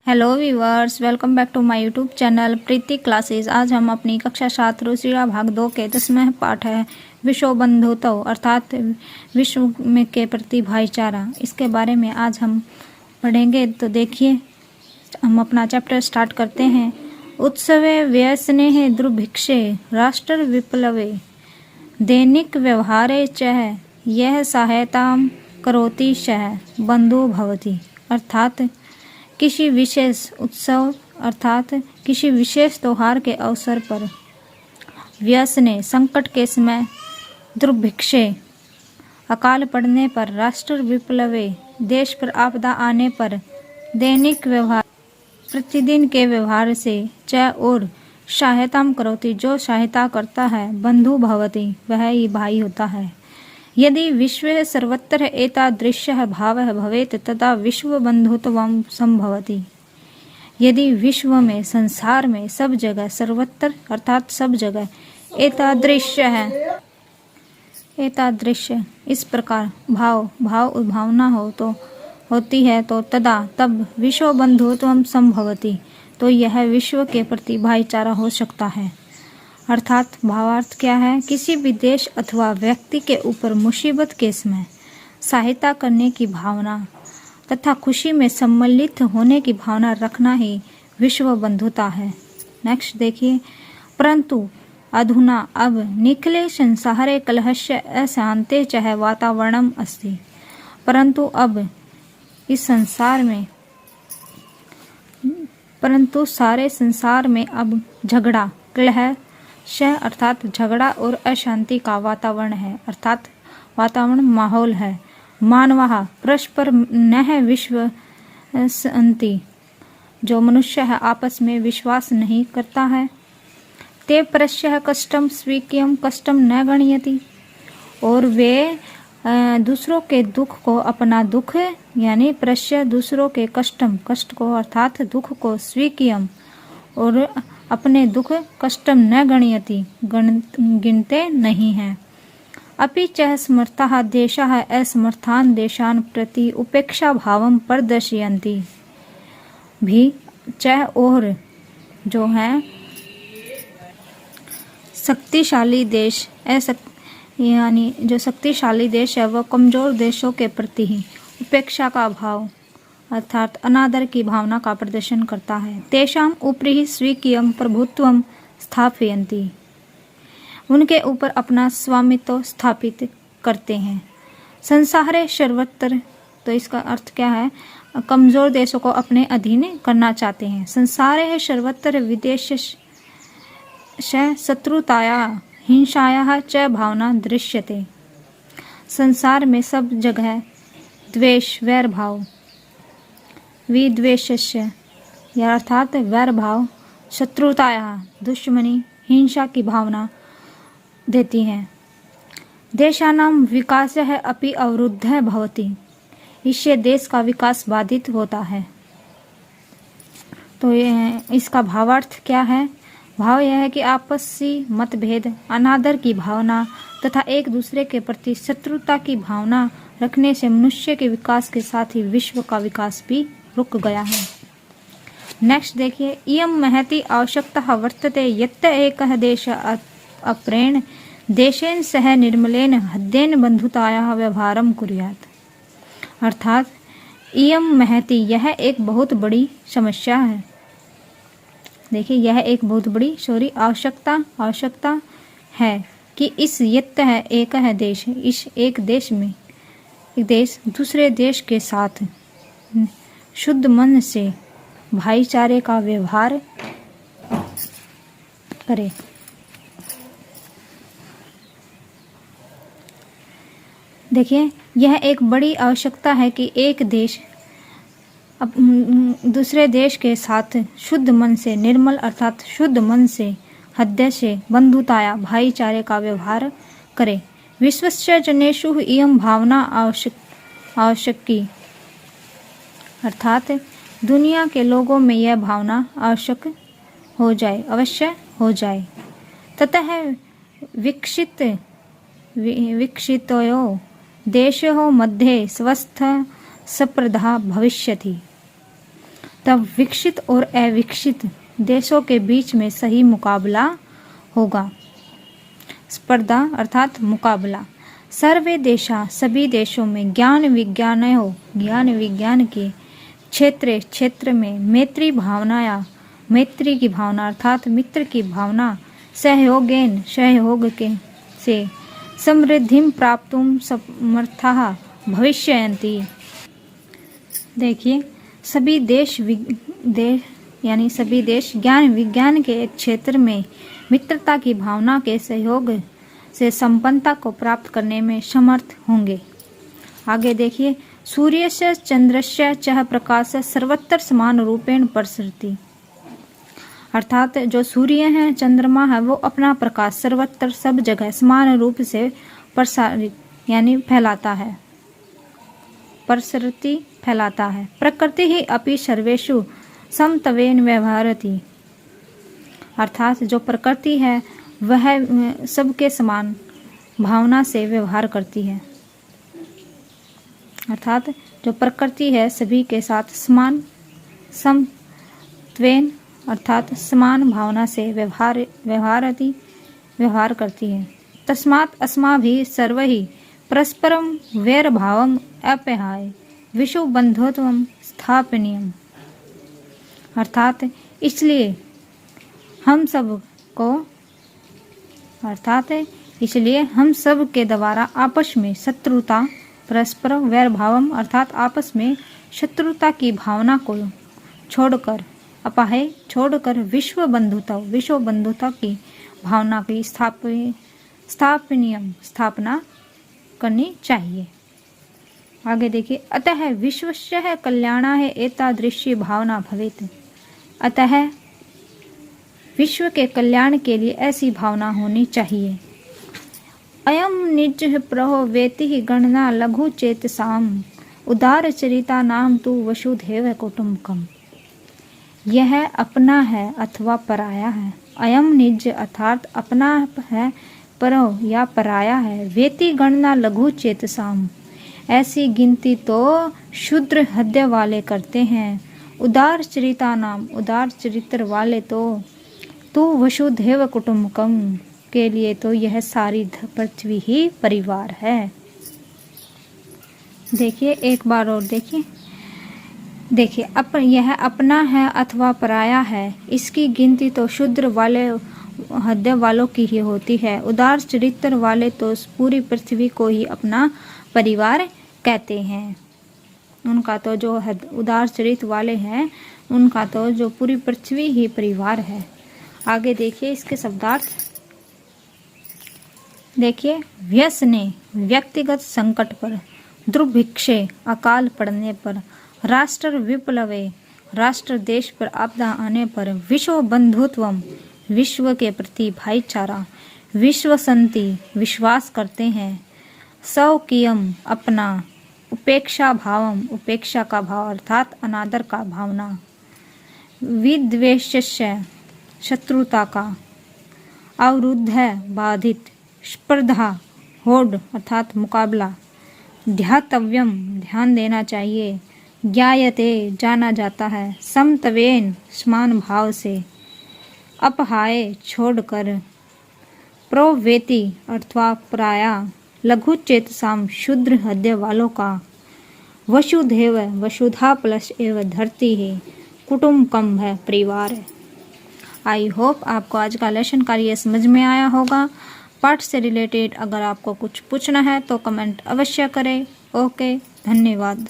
Hello viewers, welcome back to my YouTube channel Preeti classes. आज हम अपनी कक्षा 7 रुचिरा भाग 2 के 10वें पाठ है विश्व बंधुत्व अर्थात विश्व में के प्रति भाईचारा, इसके बारे में आज हम पढ़ेंगे। तो देखिए, हम अपना चैप्टर स्टार्ट करते हैं। उत्सवे व्यसने दुर्भिक्षे राष्ट्र विप्लवे दैनिक व्यवहारे च यह सहायतां करोति सह बंधु भवति। अर्थात किसी विशेष उत्सव अर्थात किसी विशेष त्योहार के अवसर पर, व्यसने संकट के समय, दुर्भिक्षे अकाल पड़ने पर, राष्ट्र विप्लवे देश पर आपदा आने पर, दैनिक व्यवहार प्रतिदिन के व्यवहार से, च और सहायताम करोति जो सहायता करता है, बंधु भवति वह ही भाई होता है। यदि विश्व सर्वत्र एतादृशः भावः भवेत् तदा विश्व बंधुत्वं संभवति। यदि विश्व में, संसार में, सब जगह, सर्वत्र अर्थात सब जगह, एतादृश इस प्रकार भावना होती है तो तदा तब विश्व बंधुत्वं संभवति तो यह विश्व के प्रति भाईचारा हो सकता है। अर्थात भावार्थ क्या है? किसी भी देश अथवा व्यक्ति के ऊपर मुसीबत के समय सहायता करने की भावना तथा खुशी में सम्मिलित होने की भावना रखना ही विश्व बंधुता है। नेक्स्ट देखिए, परंतु अधुना अब निखिले संसारे कलहस्य अशांते च वातावरणम अस्ति। परंतु अब इस संसार में, परंतु सारे संसार में अब झगड़ा, कलह अर्थात झगड़ा और अशांति का वातावरण है, अर्थात वातावरण माहौल है। मानवः परस्पर न विश्वसन्ति जो मनुष्य है आपस में विश्वास नहीं करता है। ते परस्य कष्टम स्वीक्रियम कष्टम न गणयति और वे दूसरों के दुख को अपना दुख यानी परस्य दूसरों के कष्ट को अर्थात दुख को स्वीक्रियम और अपने दुख कष्टम न गणयति गिनते नहीं हैं। अपि च समर्थाः देशाः असमर्थान् देशान् प्रति उपेक्षा भावं प्रदर्शयन्ति भी च और जो है शक्तिशाली देश यानी जो शक्तिशाली देश है वह कमजोर देशों के प्रति ही उपेक्षा का भाव अर्थात अनादर की भावना का प्रदर्शन करता है। तेषाम ऊपरी स्वीकीयम प्रभुत्वम स्थापयन्ति उनके ऊपर अपना स्वामित्व स्थापित करते हैं। संसारे सर्वत्र तो इसका अर्थ क्या है? कमजोर देशों को अपने अधीन करना चाहते हैं। संसारे सर्वत्र विदेश शत्रुताया हिंसाया च भावना दृश्यते। संसार में सब जगह द्वेष, वैर भाव, विद्वेषस्य अर्थात वैर भाव, शत्रुताया दुश्मनी, हिंसा की भावना देती है। देशानां विकासः अपि अवरुद्धः भवति इससे देश का विकास बाधित होता है। तो इसका भावार्थ क्या है? भाव यह है कि आपसी मतभेद, अनादर की भावना तथा एक दूसरे के प्रति शत्रुता की भावना रखने से मनुष्य के विकास के साथ ही विश्व का विकास भी रुक गया है। नेक्स्ट देखिए, इयं महती आवश्यकता वर्तते यत् एकः देशः अपरेण देशेन सह निर्मलेन हृदयेन बंधुतायाः व्यवहारं कुर्यात्। अर्थात इयं महती यह एक बहुत बड़ी समस्या है। देखिए, यह एक बहुत बड़ी आवश्यकता है कि इस यत् है एक है देश, इस एक देश में एक देश दूसरे देश के साथ शुद्ध मन से भाईचारे का व्यवहार करे। देखिए, यह एक बड़ी आवश्यकता है कि एक देश दूसरे देश के साथ शुद्ध मन से, निर्मल अर्थात शुद्ध मन से, हृदय से बंधुताया भाईचारे का व्यवहार करे। विश्वस्य जनेषु इयं भावना आवश्यकी अर्थात दुनिया के लोगों में यह भावना अवश्य हो जाए। ततः विकसितयो देशों मध्ये स्वस्थ सप्रधा भविष्यति। तब विकसित और अविकसित देशों के बीच में सही मुकाबला होगा। स्पर्धा अर्थात मुकाबला। सर्वे देशा सभी देशों में ज्ञान विज्ञान के क्षेत्र में मैत्री की भावना अर्थात मित्र की भावना सहयोग के से समृद्धिं प्राप्तुं समर्थाः भविष्यन्ति। देखिए सभी देश ज्ञान विज्ञान के एक क्षेत्र में मित्रता की भावना के सहयोग से संपन्नता को प्राप्त करने में समर्थ होंगे। आगे देखिए, सूर्यस्य चंद्रस्य च प्रकाश सर्वत्र समान रूपेण प्रसरति। अर्थात जो सूर्य है चंद्रमा है वो अपना प्रकाश सर्वत्र सब जगह समान रूप से प्रसारित यानी फैलाता है, प्रसरति फैलाता है। प्रकृति ही अपि सर्वेषु समत्वेन व्यवहरति। अर्थात जो प्रकृति है वह सबके समान भावना से व्यवहार करती है। अर्थात जो प्रकृति है सभी के साथ समान समत्वेन अर्थात समान भावना से व्यवहार करती है। तस्मात् अस्माभिः सर्वैः परस्परं वैरभावम् अपहाय विश्व बंधुत्वं स्थापनीयम्। अर्थात इसलिए हम सब के द्वारा आपस में शत्रुता परस्पर वैरभावम अर्थात आपस में शत्रुता की भावना को छोड़कर विश्व बंधुता की भावना की स्थापना करनी चाहिए। आगे देखिए, अतः विश्वस्य कल्याणाय एतादृशी भावना भवेत्। अतः विश्व के कल्याण के लिए ऐसी भावना होनी चाहिए। अयम निज प्रहोवेति गणना लघु चेतसाम उदार चरिता नाम तु वसुधैव कुटुम्बकम्। यह अपना है अथवा पराया है। अयम निज अर्थात अपना है, परो या पराया है। वेति गणना लघु चेतसाम ऐसी गिनती तो शुद्र हृदय वाले करते हैं। उदार चरिता नाम उदार चरित्र वाले तो वसुधैव कुटुम्बकम के लिए तो यह सारी पृथ्वी ही परिवार है। देखिए एक बार और देखिए यह अपना है अथवा पराया है, इसकी गिनती तो शुद्र वाले हृदय वालों की ही होती है। उदार चरित्र वाले तो पूरी पृथ्वी को ही अपना परिवार कहते हैं। उनका तो जो उदार चरित्र वाले हैं उनका तो जो पूरी पृथ्वी ही परिवार है। आगे देखिए इसके शब्दार्थ। देखिए, व्यसने व्यक्तिगत संकट पर, दुर्भिक्षे अकाल पड़ने पर, राष्ट्र विप्लवे राष्ट्र देश पर आपदा आने पर, विश्व बंधुत्वम विश्व के प्रति भाईचारा, विश्वसंति विश्वास करते हैं, सौकियम अपना, उपेक्षा भावम उपेक्षा का भाव अर्थात अनादर का भावना, विद्वेषस्य शत्रुता का, अवरुद्ध है बाधित, स्पर्धा होड़ अर्थात मुकाबला, ध्यातव्यम ध्यान देना चाहिए, ज्ञायते जाना जाता है, समत्वेन समान भाव से, अपहाय छोड़कर, प्रोवेति अथवा प्राया, लघु चेतसाम शुद्र हृदय वालों का, वसुधैव वसुधा प्लस एवं धरती है, कुटुम्बकम है परिवार है। आई होप आपको आज का लेसन कार्य समझ में आया होगा। पाठ से रिलेटेड अगर आपको कुछ पूछना है तो कमेंट अवश्य करें। ओके, धन्यवाद।